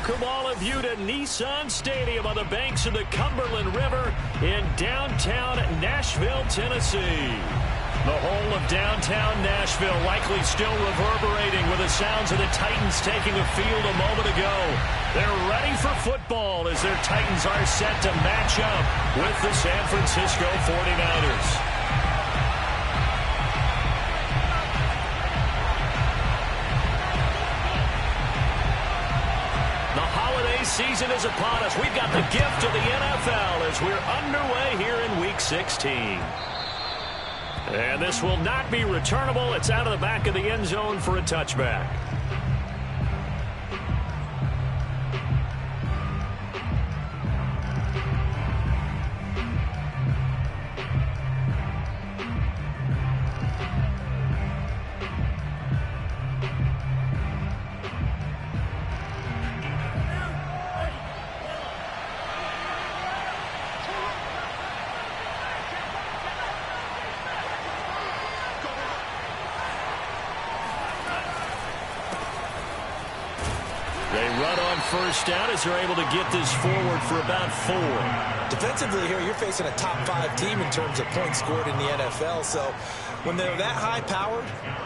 Welcome all of you to Nissan Stadium on the banks of the Cumberland River in downtown Nashville, Tennessee. The whole of downtown Nashville likely still reverberating with the sounds of the Titans taking a field a moment ago. They're ready for football as their Titans are set to match up with the San Francisco 49ers. Season is upon us. We've got the gift of the NFL as we're underway here in Week 16. And this will not be returnable. It's out of the back of the end zone for a touchback. First down as they're able to get this forward for about 4. Defensively here, you're facing a top 5 team in terms of points scored in the NFL. So when they're that high-powered,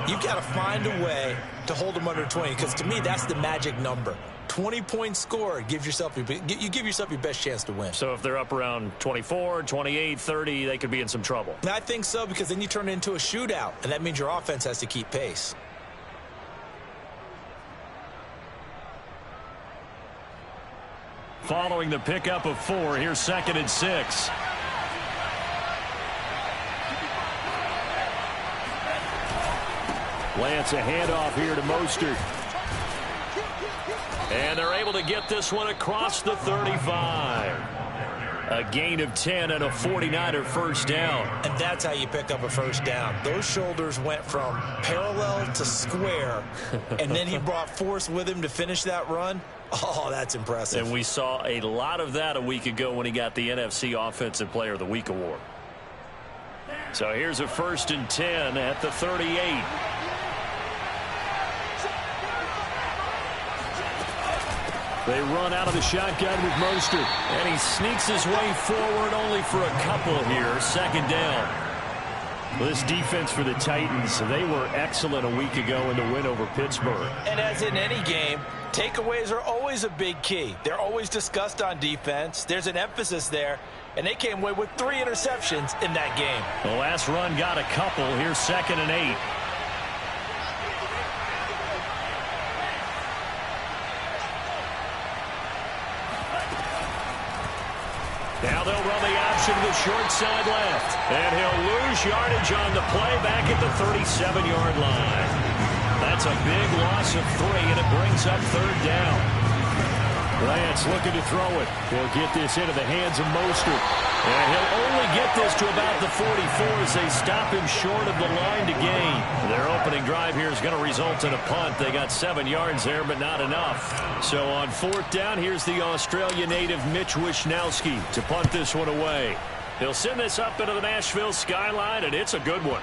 you've got to find a way to hold them under 20. Because to me, that's the magic number. 20 points scored gives yourself you give yourself your best chance to win. So if they're up around 24, 28, 30, they could be in some trouble. I think so, because then you turn it into a shootout, and that means your offense has to keep pace. Following the pickup of 4, here's 2nd and 6. Lance a handoff here to Mostert. And they're able to get this one across the 35. A gain of 10 and a 49er first down. And that's how you pick up a first down. Those shoulders went from parallel to square, and then he brought force with him to finish that run. Oh, that's impressive. And we saw a lot of that a week ago when he got the NFC Offensive Player of the Week award. So here's a 1st and 10 at the 38. They run out of the shotgun with Mostert. And he sneaks his way forward only for a couple here. 2nd down. Well, this defense for the Titans, they were excellent a week ago in the win over Pittsburgh. And as in any game, takeaways are always a big key. They're always discussed on defense. There's an emphasis there. And they came away with 3 interceptions in that game. The last run got a couple. Here's 2nd and 8. Now they'll run the option to the short side left. And he'll lose yardage on the play back at the 37-yard line. That's a big loss of 3, and it brings up 3rd down. Lance looking to throw it. He'll get this into the hands of Mostert. And he'll only get this to about the 44 as they stop him short of the line to gain. Their opening drive here is going to result in a punt. They got 7 yards there, but not enough. So on 4th down, here's the Australia native Mitch Wishnowsky to punt this one away. He'll send this up into the Nashville skyline, and it's a good one.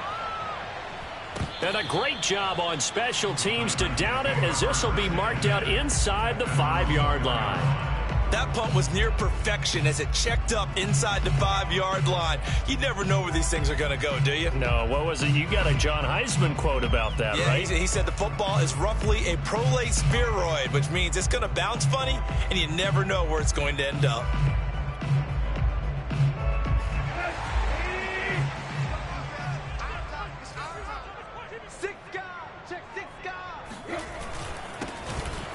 And a great job on special teams to down it, as this will be marked out inside the 5-yard line. That punt was near perfection as it checked up inside the 5-yard line. You never know where these things are going to go, do you? No, what was it? You got a John Heisman quote about that, yeah, right? He said the football is roughly a prolate spheroid, which means it's going to bounce funny, and you never know where it's going to end up.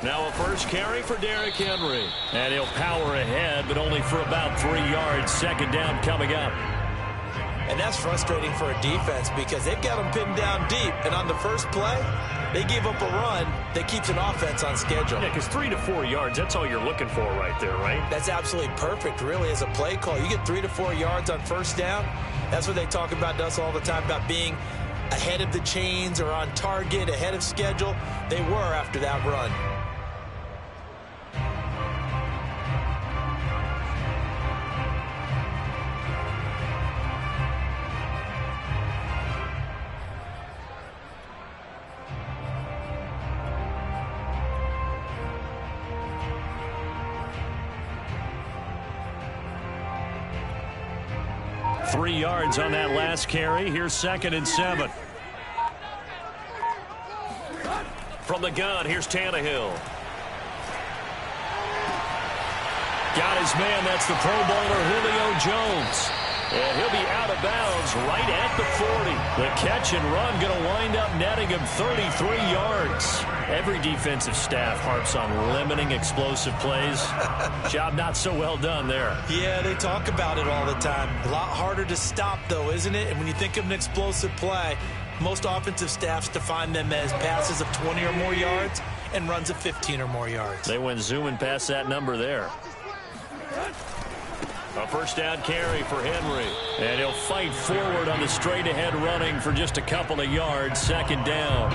Now a first carry for Derrick Henry. And he'll power ahead, but only for about 3 yards. 2nd down coming up. And that's frustrating for a defense because they've got them pinned down deep. And on the first play, they give up a run that keeps an offense on schedule. Yeah, because 3 to 4 yards, that's all you're looking for right there, right? That's absolutely perfect, really, as a play call. You get 3 to 4 yards on first down. That's what they talk about to us all the time, about being ahead of the chains or on target, ahead of schedule. They were after that run. 3 yards on that last carry. Here's 2nd and 7. From the gun, here's Tannehill. Got his man. That's the Pro Bowler Julio Jones. And he'll be out of bounds right at the 40. The catch and run going to wind up netting him 33 yards. Every defensive staff harps on limiting explosive plays. Job not so well done there. Yeah, they talk about it all the time. A lot harder to stop, though, isn't it? And when you think of an explosive play, most offensive staffs define them as passes of 20 or more yards and runs of 15 or more yards. They went zooming past that number there. A first down carry for Henry. And he'll fight forward on the straight-ahead running for just a couple of yards. 2nd down.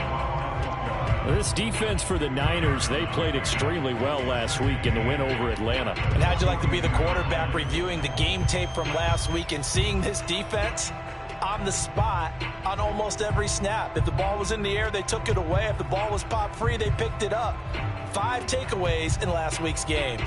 This defense for the Niners, they played extremely well last week in the win over Atlanta. And how'd you like to be the quarterback reviewing the game tape from last week and seeing this defense on the spot on almost every snap? If the ball was in the air, they took it away. If the ball was popped free, they picked it up. 5 takeaways in last week's game.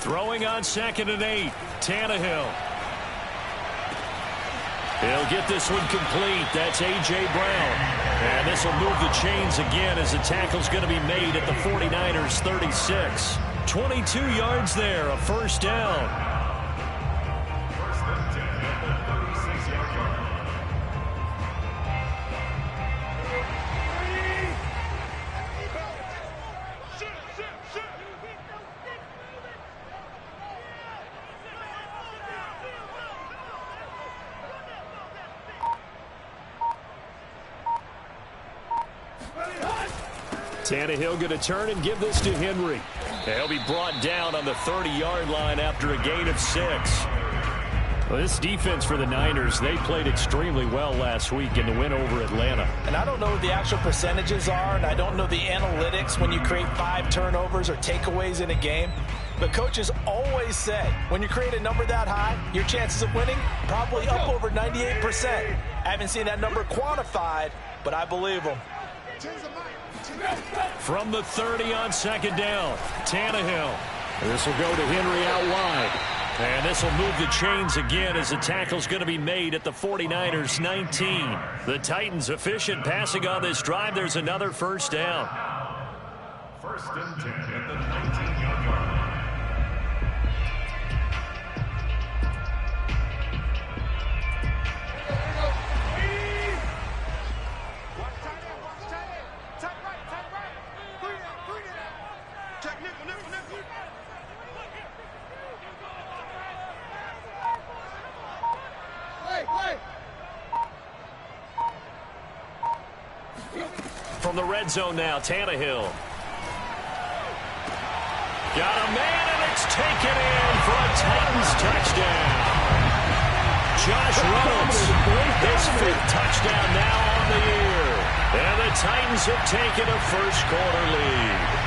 Throwing on 2nd and 8. Tannehill. He'll get this one complete. That's A.J. Brown. And this will move the chains again as the tackle's going to be made at the 49ers 36. 22 yards there, a first down. Tannehill going to turn and give this to Henry. He'll be brought down on the 30-yard line after a gain of 6. Well, this defense for the Niners, they played extremely well last week in the win over Atlanta. And I don't know what the actual percentages are, and I don't know the analytics when you create 5 turnovers or takeaways in a game. But coaches always say, when you create a number that high, your chances of winning probably up over 98%. I haven't seen that number quantified, but I believe them. From the 30 on 2nd down, Tannehill. This will go to Henry out wide. And this will move the chains again as the tackle's going to be made at the 49ers 19. The Titans efficient passing on this drive. There's another first down. 1st and 10 at the 19-yard line. From the red zone now, Tannehill. Got a man, and it's taken in for a Titans touchdown. Josh Reynolds, his 5th touchdown now on the year. And the Titans have taken a first-quarter lead.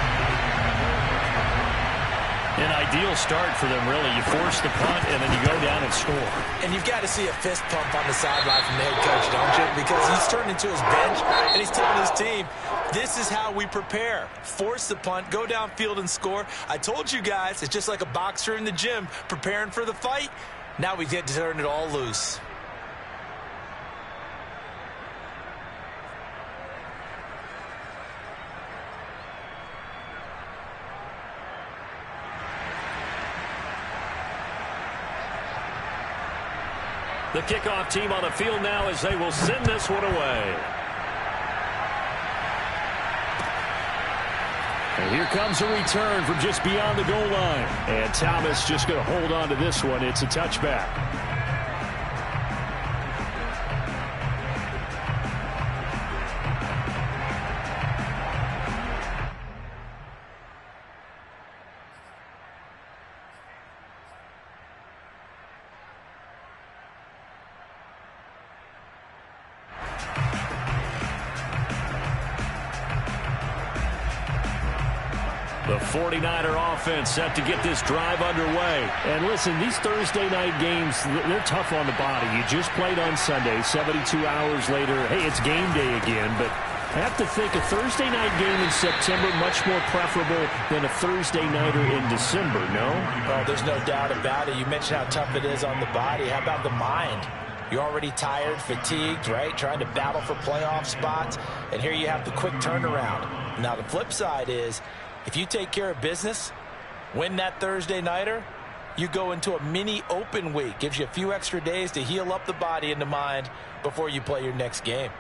An ideal start for them, really. You force the punt, and then you go down and score. And you've got to see a fist pump on the sideline from the head coach, don't you? Because he's turned into his bench, and he's telling his team, this is how we prepare. Force the punt, go downfield and score. I told you guys, it's just like a boxer in the gym preparing for the fight. Now we get to turn it all loose. The kickoff team on the field now as they will send this one away. And here comes a return from just beyond the goal line. And Thomas just going to hold on to this one. It's a touchback. The 49er offense set to get this drive underway. And listen, these Thursday night games, they're tough on the body. You just played on Sunday, 72 hours later. Hey, it's game day again, but I have to think a Thursday night game in September much more preferable than a Thursday nighter in December, no? Well, there's no doubt about it. You mentioned how tough it is on the body. How about the mind? You're already tired, fatigued, right? Trying to battle for playoff spots. And here you have the quick turnaround. Now, the flip side is, if you take care of business, win that Thursday nighter, you go into a mini open week. Gives you a few extra days to heal up the body and the mind before you play your next game.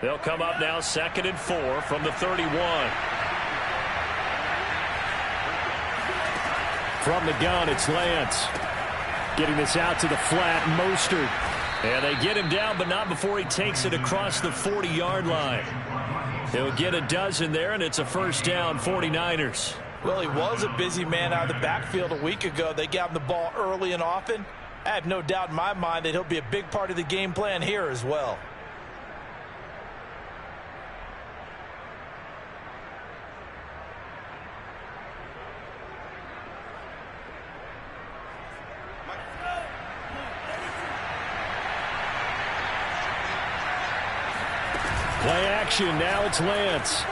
They'll come up now 2nd and 4 from the 31. From the gun, it's Lance. Getting this out to the flat, Mostert. And they get him down, but not before he takes it across the 40-yard line. He'll get a dozen there, and it's a first down, 49ers. Well, he was a busy man out of the backfield a week ago. They got him the ball early and often. I have no doubt in my mind that he'll be a big part of the game plan here as well. Play action, now it's Lance.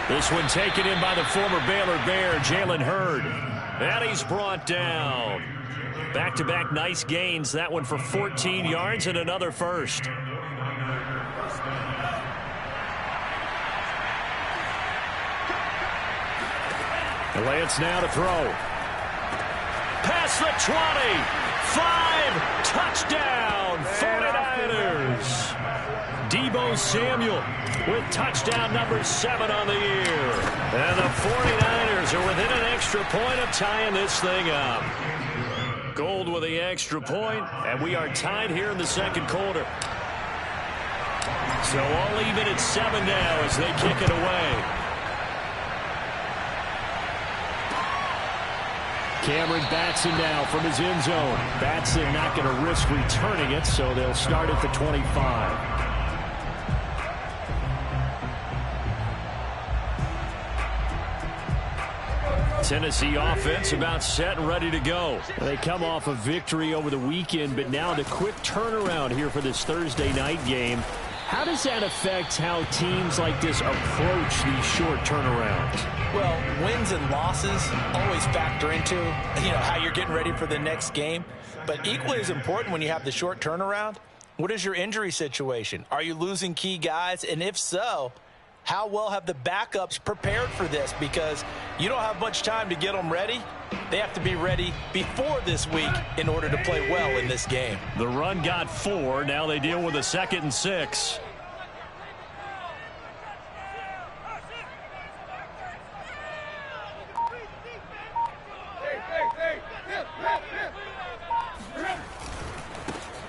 This one taken in by the former Baylor Bear, Jalen Hurd. And he's brought down. Back-to-back nice gains, that one for 14 yards and another first. Lance now to throw. Past the 20. 5, touchdown, 49ers. Deebo Samuel with touchdown number 7 on the year. And the 49ers are within an extra point of tying this thing up. Gold with the extra point, and we are tied here in the second quarter. So all even at 7 now as they kick it away. Cameron Batson now from his end zone. Batson not going to risk returning it, so they'll start at the 25. Tennessee offense about set and ready to go. They come off a victory over the weekend, but now the quick turnaround here for this Thursday night game. How does that affect how teams like this approach these short turnarounds? Well, wins and losses always factor into, how you're getting ready for the next game. But equally as important when you have the short turnaround, what is your injury situation? Are you losing key guys? And if so, how well have the backups prepared for this? Because you don't have much time to get them ready. They have to be ready before this week in order to play well in this game. The run got 4. Now they deal with a 2nd and 6.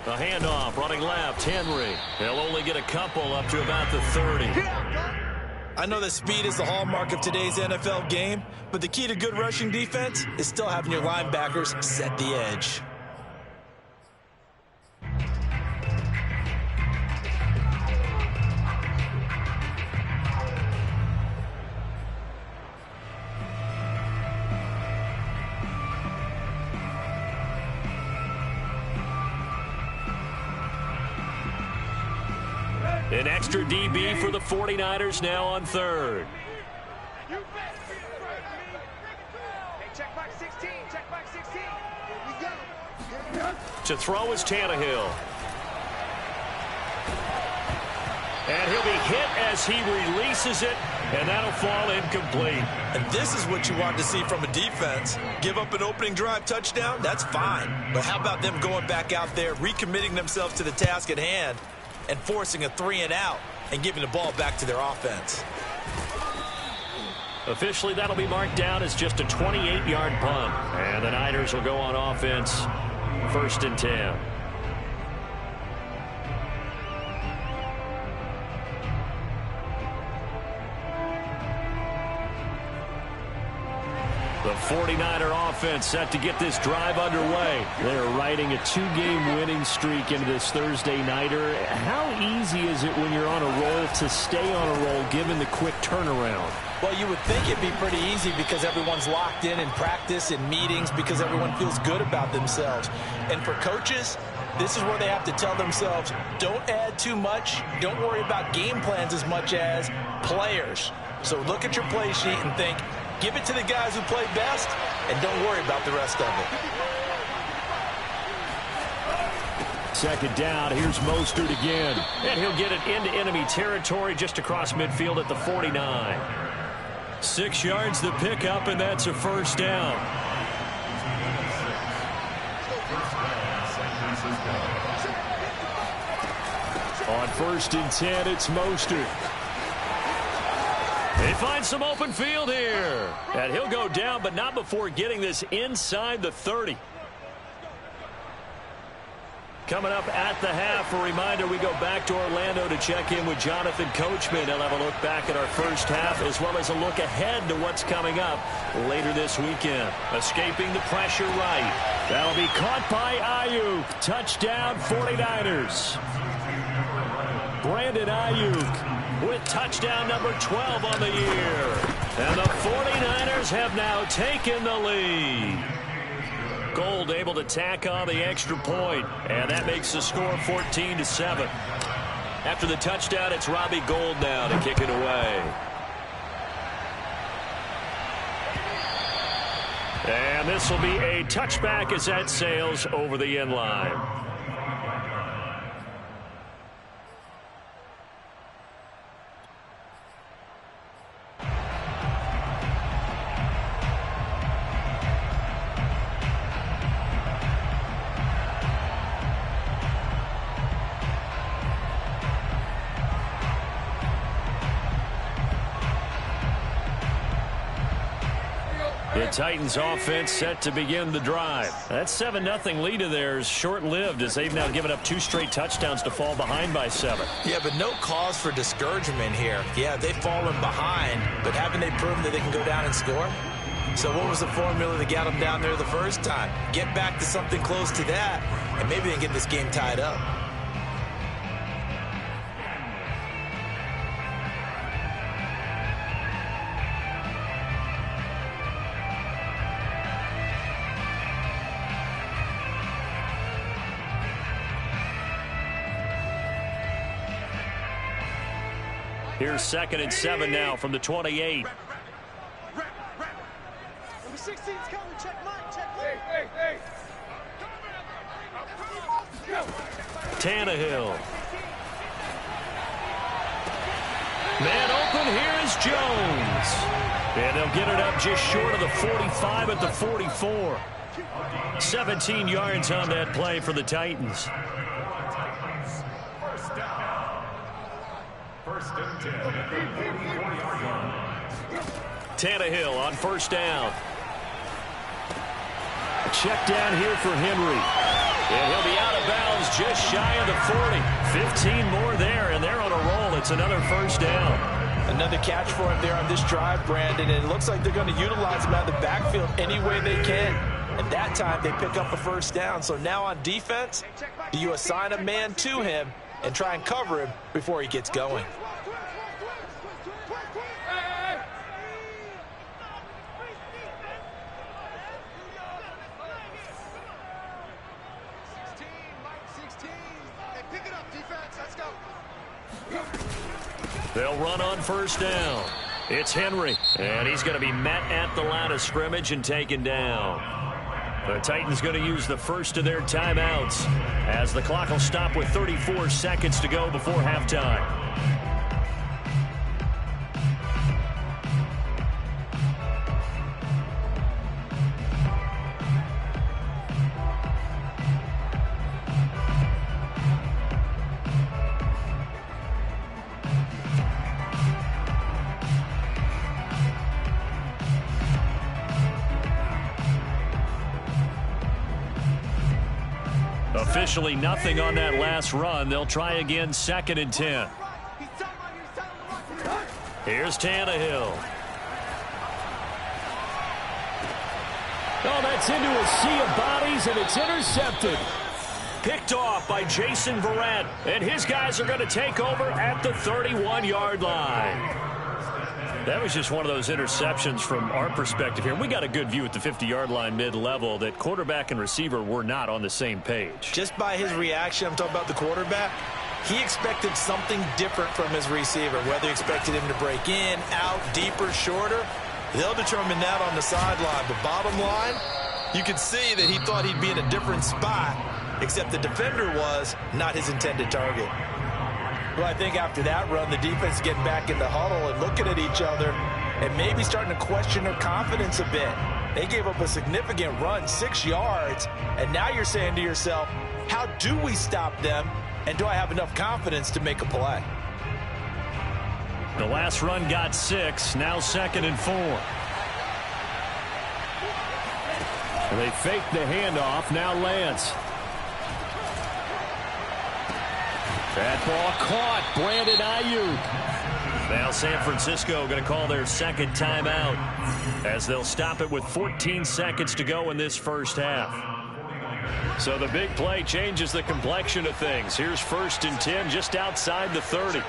The handoff running left, Henry. They'll only get a couple up to about the 30. I know that speed is the hallmark of today's NFL game, but the key to good rushing defense is still having your linebackers set the edge. An extra DB for the 49ers now on 3rd. Check back 16. Check back 16. To throw is Tannehill. And he'll be hit as he releases it, and that'll fall incomplete. And this is what you want to see from a defense. Give up an opening drive touchdown, that's fine. But how about them going back out there, recommitting themselves to the task at hand, and forcing a 3-and-out and giving the ball back to their offense. Officially, that'll be marked down as just a 28-yard punt. And the Niners will go on offense, 1st and 10. The 49er offense set to get this drive underway. They're riding a 2-game winning streak into this Thursday nighter. How easy is it when you're on a roll to stay on a roll given the quick turnaround? Well, you would think it'd be pretty easy because everyone's locked in practice and meetings because everyone feels good about themselves. And for coaches, this is where they have to tell themselves, don't add too much. Don't worry about game plans as much as players. So look at your play sheet and think, give it to the guys who play best, and don't worry about the rest of it. Second down, here's Mostert again. And he'll get it into enemy territory just across midfield at the 49. 6 yards the pickup, and that's a first down. On 1st and 10, it's Mostert. They find some open field here. And he'll go down, but not before getting this inside the 30. Coming up at the half, a reminder, we go back to Orlando to check in with Jonathan Coachman. He'll have a look back at our first half as well as a look ahead to what's coming up later this weekend. Escaping the pressure right. That'll be caught by Ayuk. Touchdown 49ers. Brandon Ayuk with touchdown number 12 on the year. And the 49ers have now taken the lead. Gold able to tack on the extra point, and that makes the score 14-7. After the touchdown, it's Robbie Gould now to kick it away. And this will be a touchback as that sails over the end line. The Titans offense set to begin the drive. That 7-0 lead of theirs short-lived as they've now given up 2 straight touchdowns to fall behind by 7. Yeah, but no cause for discouragement here. Yeah, they've fallen behind, but haven't they proven that they can go down and score? So what was the formula that got them down there the first time? Get back to something close to that, and maybe they can get this game tied up. Here's 2nd and 7 now from the 28. Number 16's coming. Check Mike. Check Mike. Hey. Tannehill. Man open, here is Jones. And they'll get it up just short of the 45 at the 44. 17 yards on that play for the Titans. Tannehill on 1st down. A check down here for Henry. And he'll be out of bounds just shy of the 40. 15 more there, and they're on a roll. It's another 1st down. Another catch for him there on this drive, Brandon, and it looks like they're going to utilize him out of the backfield any way they can. And that time they pick up a 1st down. So now on defense, do you assign a man to him and try and cover him before he gets going? They'll run on 1st down. It's Henry, and he's going to be met at the line of scrimmage and taken down. The Titans going to use the first of their timeouts as the clock will stop with 34 seconds to go before halftime. Officially nothing on that last run. They'll try again 2nd and 10. Here's Tannehill. Oh, that's into a sea of bodies, and it's intercepted. Picked off by Jason Verrett, and his guys are going to take over at the 31-yard line. That was just one of those interceptions from our perspective here. We got a good view at the 50-yard line mid-level that quarterback and receiver were not on the same page. Just by his reaction, I'm talking about the quarterback, he expected something different from his receiver, whether he expected him to break in, out, deeper, shorter. They'll determine that on the sideline. But bottom line, you could see that he thought he'd be in a different spot, except the defender was not his intended target. Well, I think after that run, the defense is getting back in the huddle and looking at each other and maybe starting to question their confidence a bit. They gave up a significant run, 6 yards, and now you're saying to yourself, how do we stop them, and do I have enough confidence to make a play? The last run got 6, now 2nd and 4. And they fake the handoff, now Lance. That ball caught. Brandon Ayuk. Now San Francisco going to call their second timeout as they'll stop it with 14 seconds to go in this first half. So the big play changes the complexion of things. Here's 1st and 10 just outside the 30.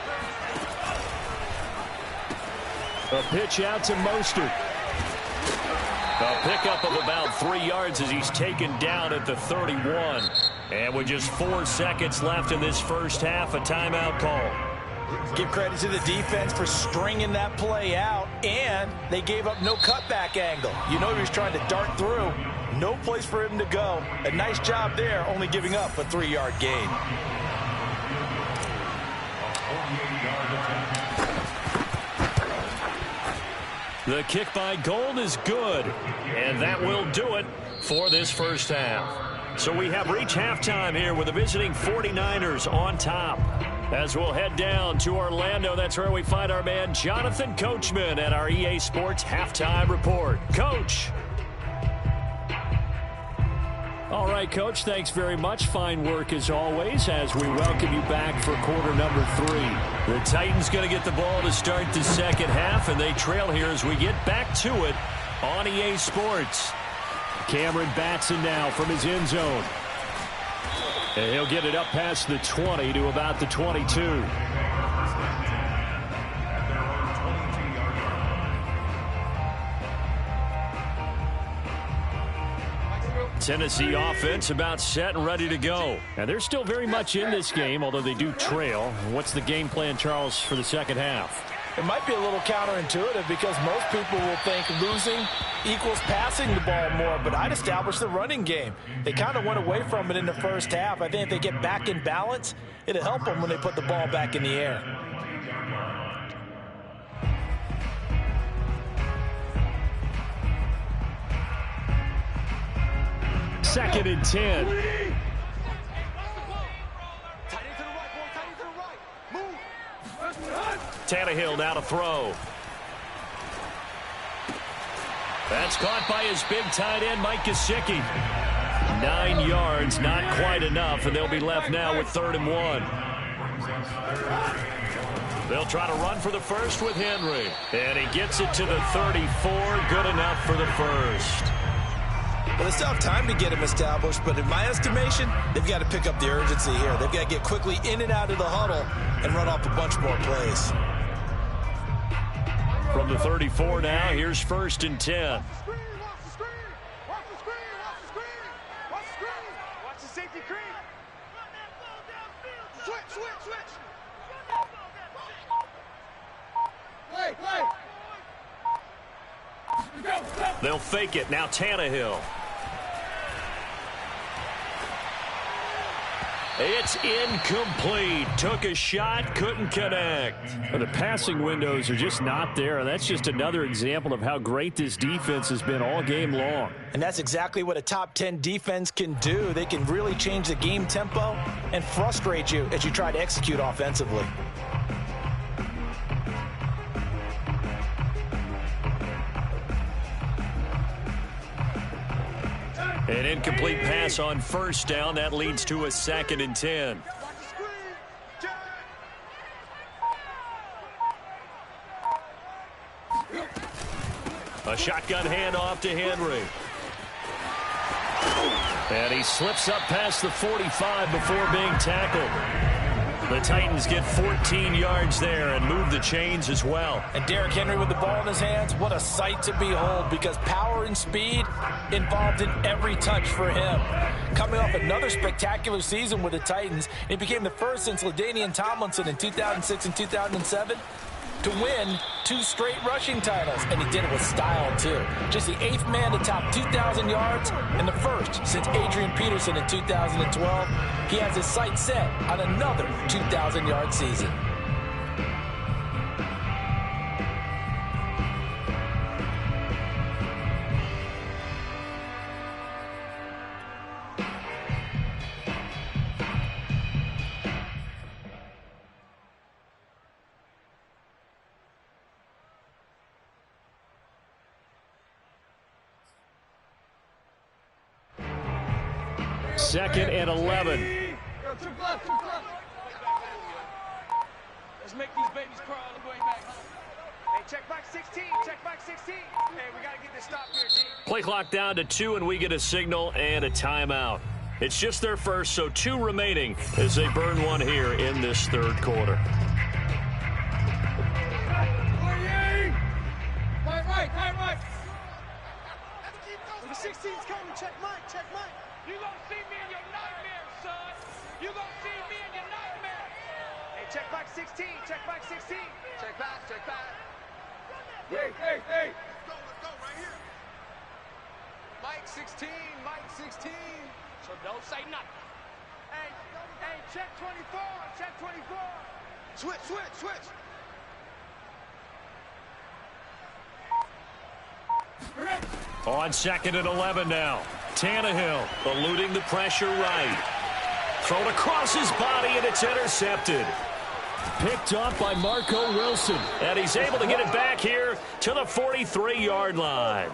A pitch out to Mostert. A pickup of about 3 yards as he's taken down at the 31. And with just 4 seconds left in this first half, a timeout call. Give credit to the defense for stringing that play out, and they gave up no cutback angle. You know he was trying to dart through. No place for him to go. A nice job there, only giving up a 3-yard gain. The kick by Gold is good, and that will do it for this first half. So we have reached halftime here with the visiting 49ers on top. As we'll head down to Orlando, that's where we find our man Jonathan Coachman at our EA Sports Halftime Report. Coach. All right, Coach, thanks very much. Fine work as always as we welcome you back for quarter number 3. The Titans going to get the ball to start the second half, and they trail here as we get back to it on EA Sports. Cameron Batson now from his end zone. And he'll get it up past the 20 to about the 22. Tennessee offense about set and ready to go. And they're still very much in this game, although they do trail. What's the game plan, Charles, for the second half? It might be a little counterintuitive because most people will think losing equals passing the ball more, but I'd establish the running game. They kind of went away from it in the first half. I think if they get back in balance, it'll help them when they put the ball back in the air. Second and 10. Tannehill now to throw. That's caught by his big tight end, Mike Gesicki. 9 yards, not quite enough, and they'll be left now with 3rd and 1. They'll try to run for the first with Henry. And he gets it to the 34. Good enough for the first. Well, they still have time to get him established, but in my estimation, they've got to pick up the urgency here. They've got to get quickly in and out of the huddle and run off a bunch more plays. From the 34 now, here's 1st and 10. Watch the safety creep. Switch. Play. They'll fake it. Now Tannehill. It's incomplete. Took a shot, couldn't connect. The passing windows are just not there. That's just another example of how great this defense has been all game long. And that's exactly what a top 10 defense can do. They can really change the game tempo and frustrate you as you try to execute offensively. An incomplete pass on 1st down. That leads to a 2nd and 10. A shotgun handoff to Henry. And he slips up past the 45 before being tackled. The Titans get 14 yards there and move the chains as well. And Derrick Henry with the ball in his hands, what a sight to behold, because power and speed involved in every touch for him. Coming off another spectacular season with the Titans, he became the first since LaDainian Tomlinson in 2006 and 2007 to win 2 straight rushing titles, and he did it with style too. Just the 8th man to top 2,000 yards and the first since Adrian Peterson in 2012. He has his sights set on another 2,000-yard season. Second and 11. Let's make these babies crawl on the way back home. Hey, check back 16. Check back 16. Hey, we got to get this stop here, D. Play clock down to 2, and we get a signal and a timeout. It's just their first, so 2 remaining as they burn one here in this third quarter. Right. The 16's coming. Check Mike. You gonna see me in your nightmares, son. You gonna see me in your nightmares. Hey, check back 16. Check back 16. Check back. Hey. Let's go right here. Mike 16. So don't say nothing. Hey, check 24. Check 24. Switch. On second and 11 now. Tannehill eluding the pressure right. Thrown across his body, and it's intercepted. Picked off by Marco Wilson. And he's able to get it back here to the 43-yard line.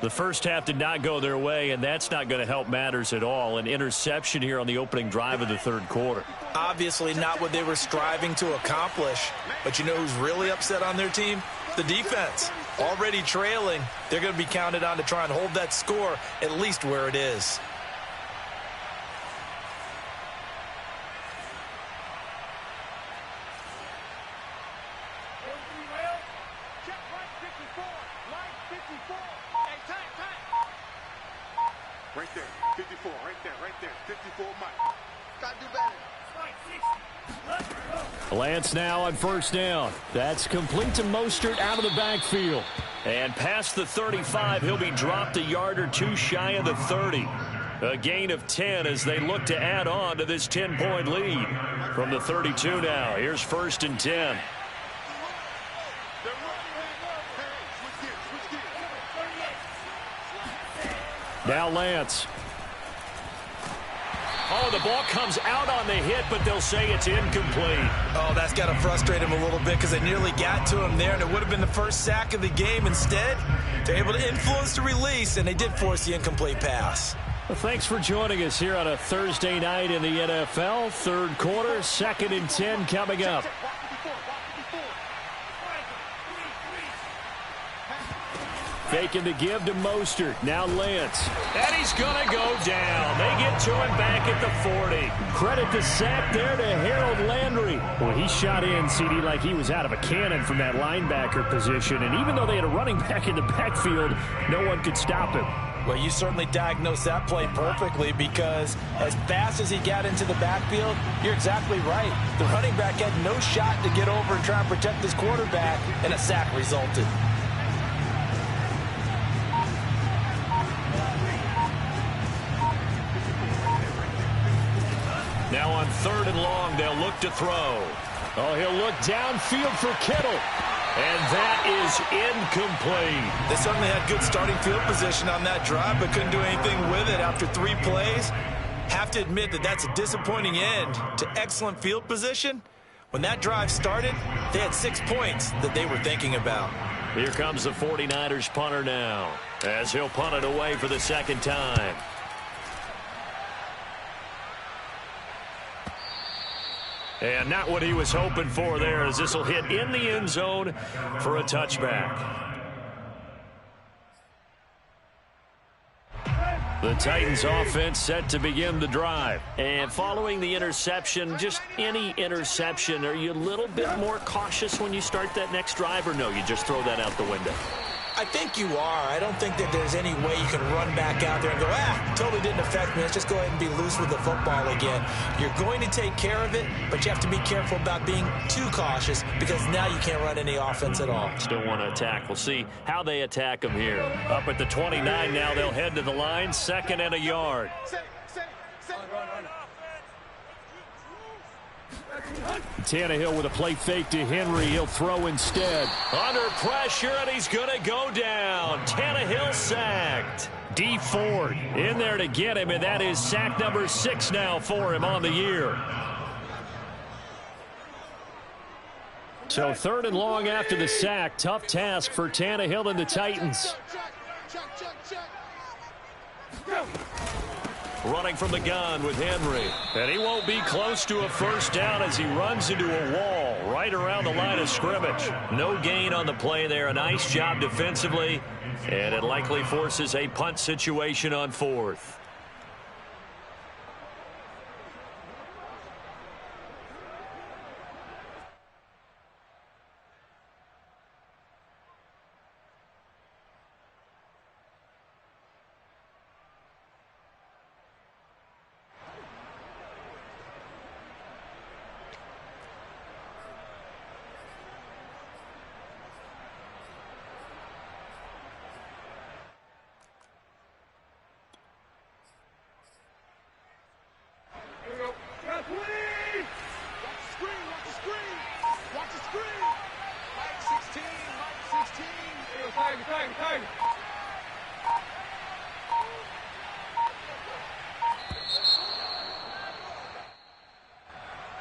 The first half did not go their way, and that's not going to help matters at all. An interception here on the opening drive of the third quarter. Obviously not what they were striving to accomplish. But you know who's really upset on their team? The defense. Already trailing, they're going to be counted on to try and hold that score at least where it is. Check line 54. Line 54. Hey, time. Right there, 54, right there, 54, Mike. Gotta do better. Lance now on first down. That's complete to Mostert out of the backfield. And past the 35, he'll be dropped a yard or 2 shy of the 30. A gain of 10 as they look to add on to this 10-point lead. From the 32 now, here's first and 10. Now Lance. Oh, the ball comes out on the hit, but they'll say it's incomplete. Oh, that's got to frustrate him a little bit because they nearly got to him there, and it would have been the first sack of the game. Instead, they're able to influence the release, and they did force the incomplete pass. Well, thanks for joining us here on a Thursday night in the NFL. Third quarter, second and 10 coming up. Faking the give to Mostert. Now Lance. And he's going to go down. They get to him back at the 40. Credit the sack there to Harold Landry. Well, he shot in, CD, like he was out of a cannon from that linebacker position. And even though they had a running back in the backfield, no one could stop him. Well, you certainly diagnosed that play perfectly because as fast as he got into the backfield, you're exactly right. The running back had no shot to get over and try and protect his quarterback, and a sack resulted. Now on third and long, they'll look to throw. Oh, he'll look downfield for Kittle. And that is incomplete. They certainly had good starting field position on that drive, but couldn't do anything with it after 3 plays. Have to admit that that's a disappointing end to excellent field position. When that drive started, they had 6 points that they were thinking about. Here comes the 49ers punter now, as he'll punt it away for the second time. And not what he was hoping for there, as this will hit in the end zone for a touchback. The Titans offense set to begin the drive. And following the interception, just any interception, are you a little bit more cautious when you start that next drive, or no, you just throw that out the window? I think you are. I don't think that there's any way you can run back out there and go, totally didn't affect me. Let's just go ahead and be loose with the football again. You're going to take care of it, but you have to be careful about being too cautious because now you can't run any offense at all. Still want to attack. We'll see how they attack them here. Up at the 29 now, they'll head to the line, 2nd and a yard. Tannehill with a play fake to Henry. He'll throw instead. Under pressure, and he's going to go down. Tannehill sacked. D Ford in there to get him, and that is sack number 6 now for him on the year. So 3rd and long after the sack. Tough task for Tannehill and the Titans. Running from the gun with Henry. And he won't be close to a first down as he runs into a wall right around the line of scrimmage. No gain on the play there. A nice job defensively. And it likely forces a punt situation on 4th.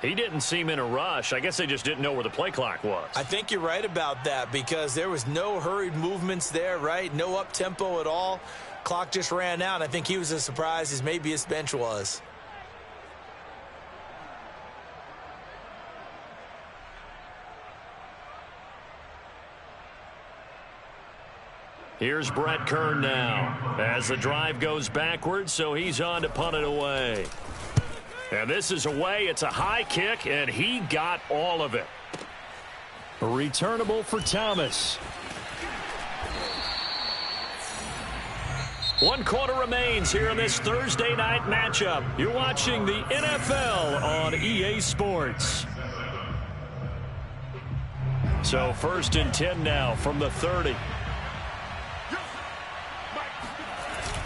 He didn't seem in a rush. I guess they just didn't know where the play clock was. I think you're right about that because there was no hurried movements there, right? No up-tempo at all. Clock just ran out. I think he was as surprised as maybe his bench was. Here's Brett Kern now as the drive goes backwards, so he's on to punt it away. And this is away. It's a high kick, and he got all of it. Returnable for Thomas. 1 quarter remains here in this Thursday night matchup. You're watching the NFL on EA Sports. So 1st and 10 now from the 30.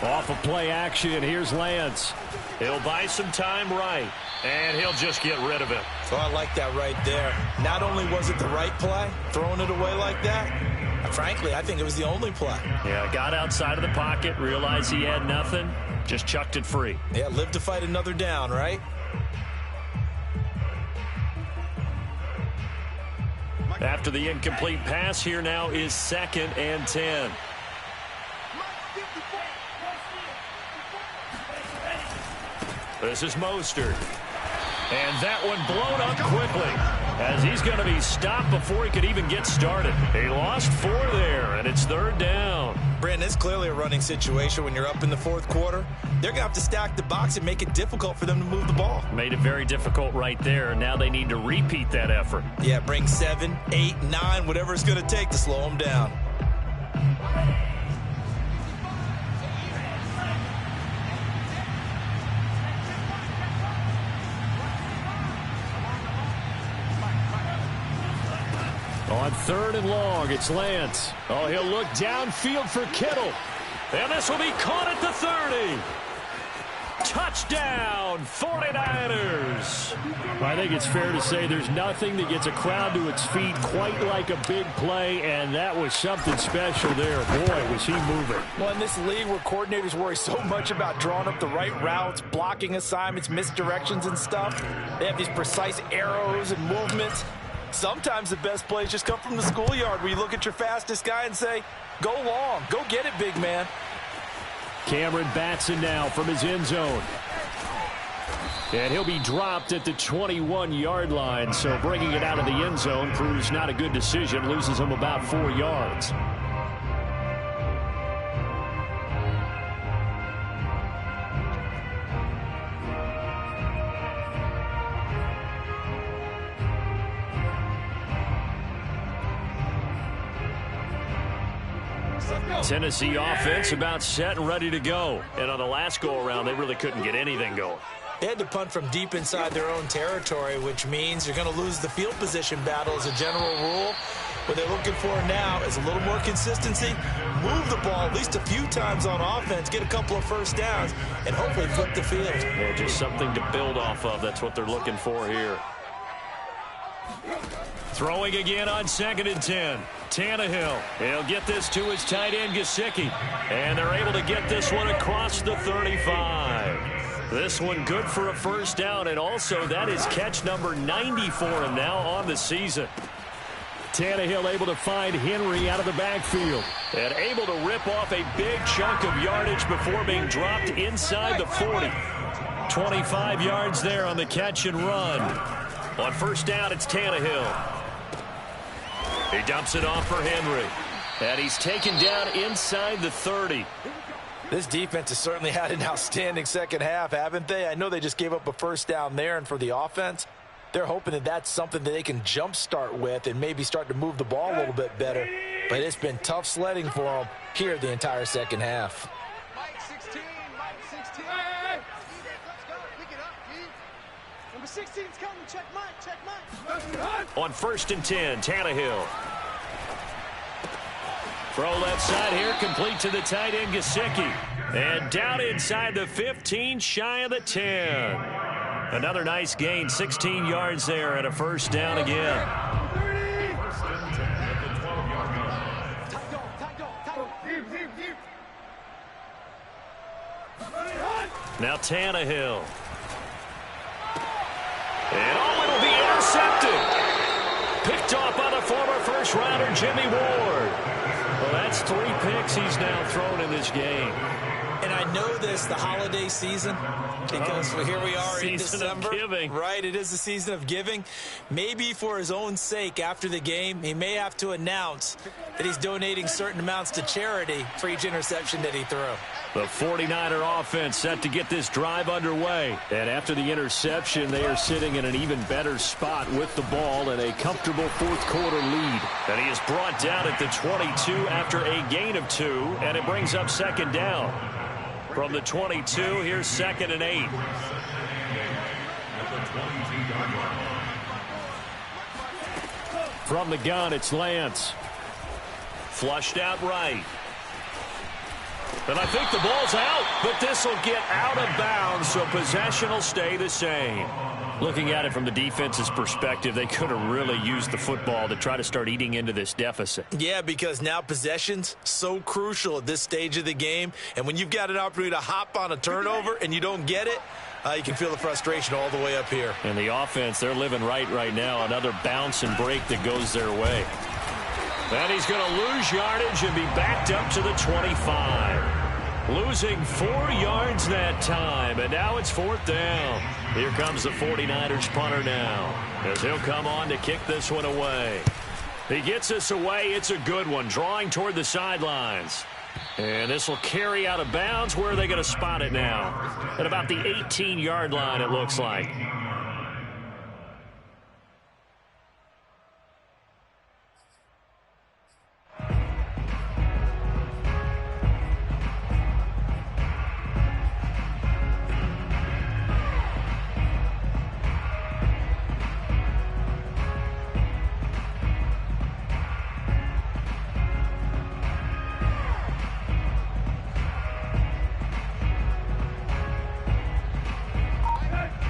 Off of play action, here's Lance. He'll buy some time right, and he'll just get rid of it. So I like that right there. Not only was it the right play, throwing it away like that, frankly, I think it was the only play. Yeah, got outside of the pocket, realized he had nothing, just chucked it free. Yeah, live to fight another down, right? After the incomplete pass, here now is 2nd and 10. This is Mostert. And that one blown up quickly as he's going to be stopped before he could even get started. He lost 4 there, and it's 3rd down. Brandon, it's clearly a running situation when you're up in the 4th quarter. They're going to have to stack the box and make it difficult for them to move the ball. Made it very difficult right there. Now they need to repeat that effort. Yeah, bring 7, 8, 9, whatever it's going to take to slow them down. On 3rd and long, it's Lance. Oh, he'll look downfield for Kittle. And this will be caught at the 30. Touchdown, 49ers. I think it's fair to say there's nothing that gets a crowd to its feet quite like a big play, and that was something special there. Boy, was he moving. Well, in this league where coordinators worry so much about drawing up the right routes, blocking assignments, misdirections and stuff, they have these precise arrows and movements. Sometimes the best plays just come from the schoolyard where you look at your fastest guy and say, go long, go get it, big man. Cameron Batson now from his end zone. And he'll be dropped at the 21-yard line, so bringing it out of the end zone proves not a good decision, loses him about 4 yards. Tennessee offense about set and ready to go. And on the last go-around, they really couldn't get anything going. They had to punt from deep inside their own territory, which means you're going to lose the field position battle as a general rule. What they're looking for now is a little more consistency, move the ball at least a few times on offense, get a couple of first downs, and hopefully flip the field. Yeah, just something to build off of. That's what they're looking for here. Throwing again on 2nd and 10. Tannehill. He'll get this to his tight end, Gesicki. And they're able to get this one across the 35. This one good for a first down, and also that is catch number 90 for him now on the season. Tannehill able to find Henry out of the backfield. And able to rip off a big chunk of yardage before being dropped inside the 40. 25 yards there on the catch and run. On first down, it's Tannehill. He dumps it off for Henry. And he's taken down inside the 30. This defense has certainly had an outstanding second half, haven't they? I know they just gave up a first down there, and for the offense, they're hoping that that's something that they can jumpstart with and maybe start to move the ball a little bit better. But it's been tough sledding for them here the entire second half. Mike 16, Mike 16. Hey, let's go. Pick it up, Pete. Number 16's coming. Check Mike. On 1st and 10, Tannehill. Throw left side here, complete to the tight end, Gesicki. And down inside the 15, shy of the 10. Another nice gain, 16 yards there, and a first down again. Now Tannehill. And it'll be intercepted. Picked off by the former first-rounder, Jimmy Ward. Well, that's 3 picks he's now thrown in this game. And I know this, the holiday season, because here we are in December. Season of giving. Right, it is the season of giving. Maybe for his own sake after the game, he may have to announce that he's donating certain amounts to charity for each interception that he threw. The 49er offense set to get this drive underway. And after the interception, they are sitting in an even better spot with the ball and a comfortable fourth-quarter lead. And he is brought down at the 22 after a gain of 2, and it brings up second down. From the 22, here's 2nd and 8. From the gun, it's Lance. Flushed out right. And I think the ball's out, but this will get out of bounds, so possession will stay the same. Looking at it from the defense's perspective, they could have really used the football to try to start eating into this deficit. Yeah, because now possession's so crucial at this stage of the game. And when you've got an opportunity to hop on a turnover and you don't get it, you can feel the frustration all the way up here. And the offense, they're living right now. Another bounce and break that goes their way. And he's going to lose yardage and be backed up to the 25. Losing 4 yards that time, and now it's 4th down. Here comes the 49ers punter now, as he'll come on to kick this one away. He gets this away. It's a good one, drawing toward the sidelines. And this will carry out of bounds. Where are they going to spot it now? At about the 18-yard line, it looks like.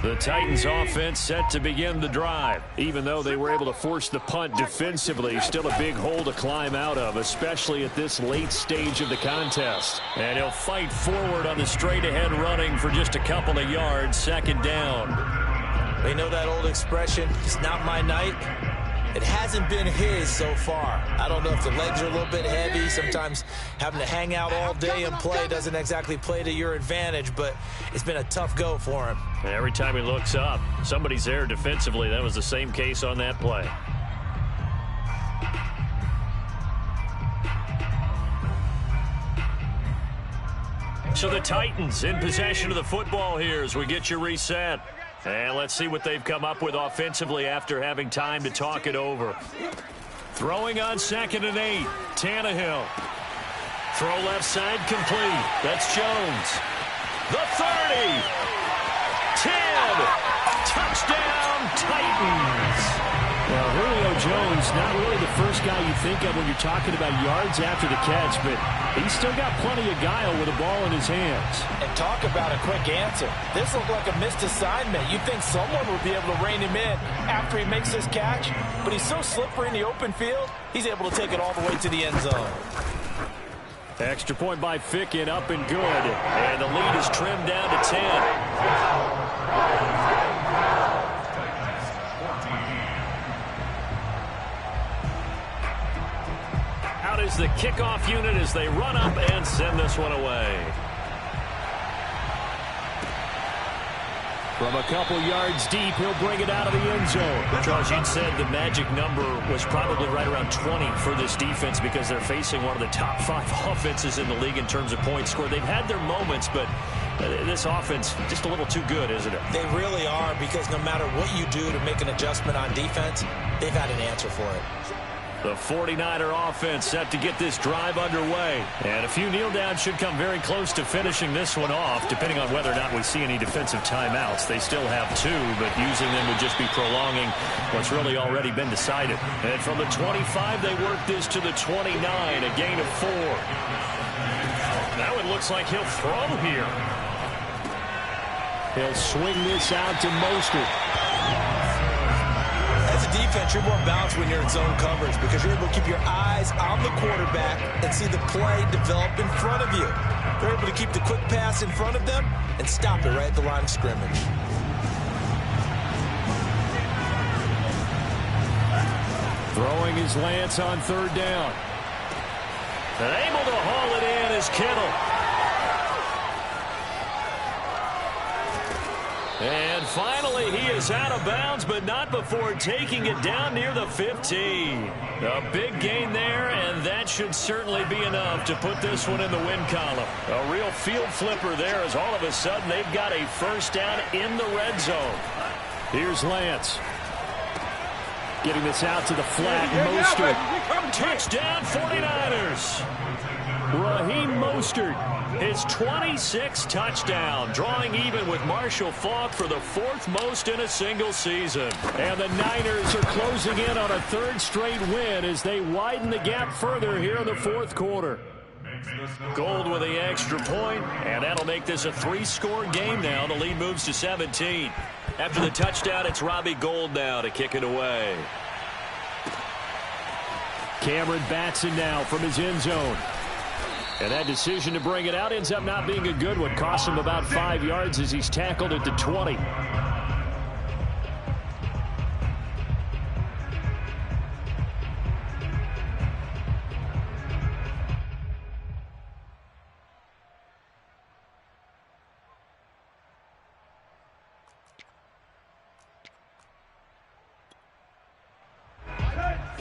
The Titans offense set to begin the drive. Even though they were able to force the punt defensively, still a big hole to climb out of, especially at this late stage of the contest. And he'll fight forward on the straight-ahead running for just a couple of yards, 2nd down. They know that old expression, it's not my night. It hasn't been his so far. I don't know if the legs are a little bit heavy. Sometimes having to hang out all day and play doesn't exactly play to your advantage, but it's been a tough go for him. And every time he looks up, somebody's there defensively. That was the same case on that play. So the Titans in possession of the football here as we get you reset. And let's see what they've come up with offensively after having time to talk it over. Throwing on 2nd and 8. Tannehill. Throw left side complete. That's Jones. The 30. 10. Touchdown, Titans. Well, Julio Jones, not really the first guy you think of when you're talking about yards after the catch, but he's still got plenty of guile with a ball in his hands. And talk about a quick answer. This looked like a missed assignment. You'd think someone would be able to rein him in after he makes this catch, but he's so slippery in the open field, he's able to take it all the way to the end zone. Extra point by Ficken, up and good. And the lead is trimmed down to 10. Out is the kickoff unit as they run up and send this one away. From a couple yards deep, he'll bring it out of the end zone. Charles, you'd said the magic number was probably right around 20 for this defense because they're facing one of the top 5 offenses in the league in terms of points scored. They've had their moments, but this offense just a little too good, isn't it? They really are, because no matter what you do to make an adjustment on defense, they've had an answer for it. The 49er offense set to get this drive underway. And a few kneel downs should come very close to finishing this one off, depending on whether or not we see any defensive timeouts. They still have 2, but using them would just be prolonging what's really already been decided. And from the 25, they work this to the 29, a gain of 4. Now it looks like he'll throw here. He'll swing this out to Mostert. As a defense, you're more balanced when you're in zone coverage because you're able to keep your eyes on the quarterback and see the play develop in front of you. They're able to keep the quick pass in front of them and stop it right at the line of scrimmage. Throwing his Lance on 3rd down. And able to haul it in is Kittle. And finally, he is out of bounds, but not before taking it down near the 15. A big gain there, and that should certainly be enough to put this one in the win column. A real field flipper there as all of a sudden they've got a first down in the red zone. Here's Lance. Getting this out to the flat. Mostert. Touchdown, 49ers. Raheem Mostert. His 26th touchdown, drawing even with Marshall Faulk for the 4th most in a single season. And the Niners are closing in on a 3rd straight win as they widen the gap further here in the 4th quarter. Gold with the extra point, and that'll make this a 3-score game now. The lead moves to 17. After the touchdown, it's Robbie Gould now to kick it away. Cameron Batson now from his end zone. And that decision to bring it out ends up not being a good one. Cost him about 5 yards as he's tackled at the 20.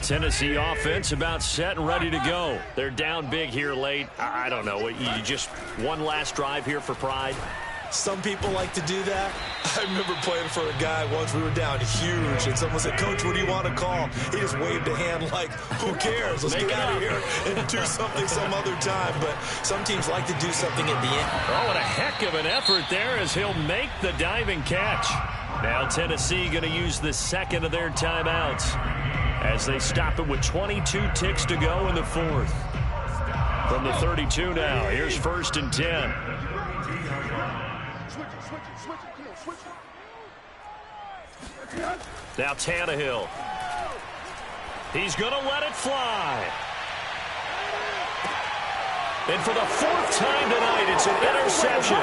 Tennessee offense about set and ready to go. They're down big here late. I don't know. You just one last drive here for pride. Some people like to do that. I remember playing for a guy once. We were down huge, and someone said, "Coach, what do you want to call?" He just waved a hand like, "Who cares? Let's get out of here and do something some other time." But some teams like to do something at the end. Oh, and a heck of an effort there as he'll make the diving catch. Now Tennessee going to use the 2nd of their timeouts as they stop it with 22 ticks to go in the 4th. From the 32 now, here's 1st and 10. Now Tannehill. He's going to let it fly. And for the 4th time tonight, it's an interception.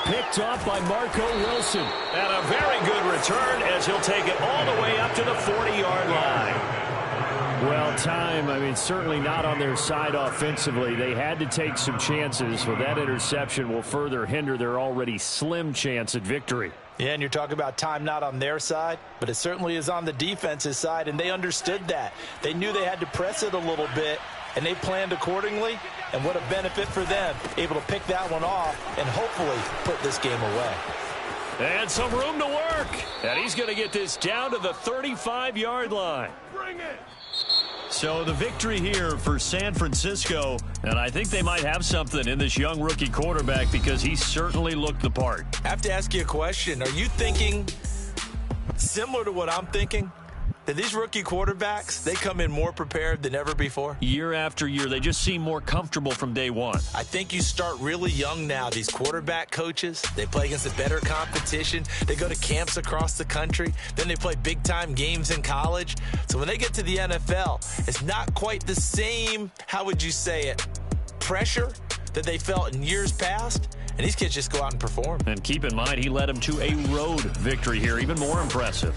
Picked off by Marco Wilson. And a very good return as he'll take it all the way up to the 40-yard line. Well, certainly not on their side offensively. They had to take some chances. Well, that interception will further hinder their already slim chance at victory. Yeah, and you're talking about time not on their side, but it certainly is on the defense's side, and they understood that. They knew they had to press it a little bit, and they planned accordingly, and what a benefit for them, able to pick that one off and hopefully put this game away. And some room to work, and he's going to get this down to the 35-yard line. Bring it! So the victory here for San Francisco, and I think they might have something in this young rookie quarterback because he certainly looked the part. I have to ask you a question. Are you thinking similar to what I'm thinking? That these rookie quarterbacks, they come in more prepared than ever before? Year after year, they just seem more comfortable from day one. I think you start really young now. These quarterback coaches, they play against a better competition. They go to camps across the country. Then they play big-time games in college. So when they get to the NFL, it's not quite the same, how would you say it, pressure that they felt in years past. And these kids just go out and perform. And keep in mind, he led them to a road victory here, even more impressive.